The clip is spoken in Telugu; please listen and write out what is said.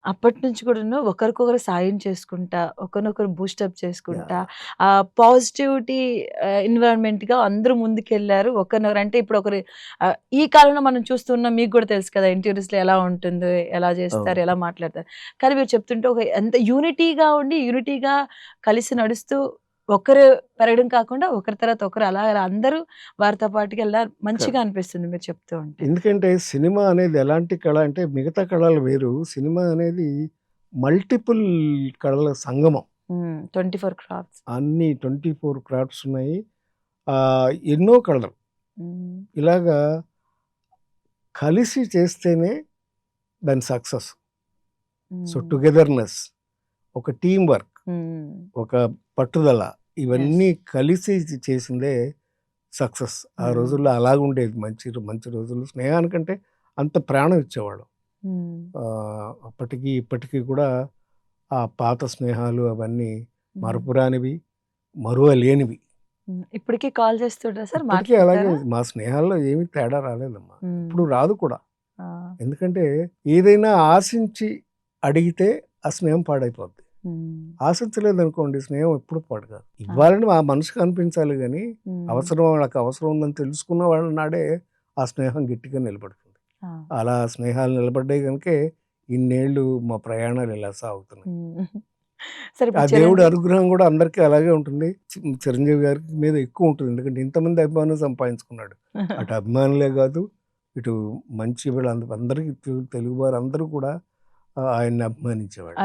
అప్పటి నుంచి కూడాను ఒకరికొకరు సాయం చేసుకుంటా, ఒకరినొకరు బూస్టప్ చేసుకుంటా, యాహ్! పాజిటివిటీ ఎన్విరాన్మెంట్‌గా అందరూ ముందుకెళ్లారు. ఒకరినొకరు అంటే ఇప్పుడు ఒకరు ఈ కాలంలో మనం చూస్తున్నాం, మీకు కూడా తెలుసు కదా! ఇంటర్వ్యూస్‌లో ఎలా ఉంటుంది, ఎలా చేస్తారు, అవును. ఎలా మాట్లాడతారు. కానీ మీరు చెప్తుంటే ఒక ఎంత యూనిటీగా ఉండి, యూనిటీగా కలిసి నడుస్తూ ఒకరు పెరగడం కాకుండా ఒకరి తర్వాత ఒకరు అలా అలా అందరూ వారితో పాటుగా ఎలా మంచిగా కరెక్ట్. అనిపిస్తుంది మీరు చెప్తూ ఉంటే. ఎందుకంటే సినిమా అనేది ఎలాంటి కళ అంటే మిగతా కళలు వేరు. సినిమా అనేది మల్టిపుల్ కళల సంగమం. 24 క్రాఫ్ట్స్. అన్నీ 24 క్రాఫ్ట్స్ ఉన్నాయి. ఎన్నో కళలు. హ్మ్. ఇలాగా కలిసి చేస్తేనే దాని సక్సెస్. సో, హ్మ్. టుగెదర్‌నెస్, ఒక టీమ్ వర్క్, హ్మ్. ఒక పట్టుదల యెస్. ఇవన్నీ కలిసి చేసిందే సక్సెస్. ఆ హ్మ్. రోజుల్లో అలాగుండేది. మంచి రోజులు. స్నేహానికంటే అంత ప్రాణం ఇచ్చేవాళ్ళం. హ్మ్. అప్పటికి ఇప్పటికి కూడా ఆ పాత స్నేహాలు అవన్నీ హ్మ్. మరపురానివి, మరువలేనివి. ఇప్పటికి కాల్ చేస్తుంటారా సార్? ఇప్పటికీ అలాగే మాట్లాడతారా? మా స్నేహాల్లో ఏమీ తేడా రాలేదమ్మా. హ్మ్. ఇప్పుడు రాదు కూడా. ఆ! ఎందుకంటే ఏదైనా ఆశించి అడిగితే ఆ స్నేహం పాడైపోద్ది. హ్మ్. ఆశించలేదనుకోండి స్నేహం ఎప్పుడు పాడు కాదు. ఆ! ఇవ్వాలని మా మనసుకు అనిపించాలి గానీ, హ్మ్. అవసరం వాళ్ళకి అవసరం ఉందని తెలుసుకున్న వాళ్ళ నాడే ఆ స్నేహం గట్టిగా నిలబడుతుంది. ఆ! అలా స్నేహాలు నిలబడ్డాయి గనుకే ఇన్నేళ్ళు మా ప్రయాణాలు ఇలా సాగుతున్నాయి. హ్మ్. సరే ఆ ఇప్పుడు దేవుడి చిరంజీవి. అనుగ్రహం గూడా అందరికీ అలాగే ఉంటుంది. చిరంజీవి గారి మీద ఎక్కువ ఉంటుంది. ఎందుకంటే ఇంతమంది అభిమానులు సంపాదించుకున్నాడు. అటు అభిమానులే గాదు, ఇటు మంచి వీళ్ళందరూ అందరికీ తెలుగు వారందరూ కూడా ఆయన్ని అభిమానించేవాళ్ళే.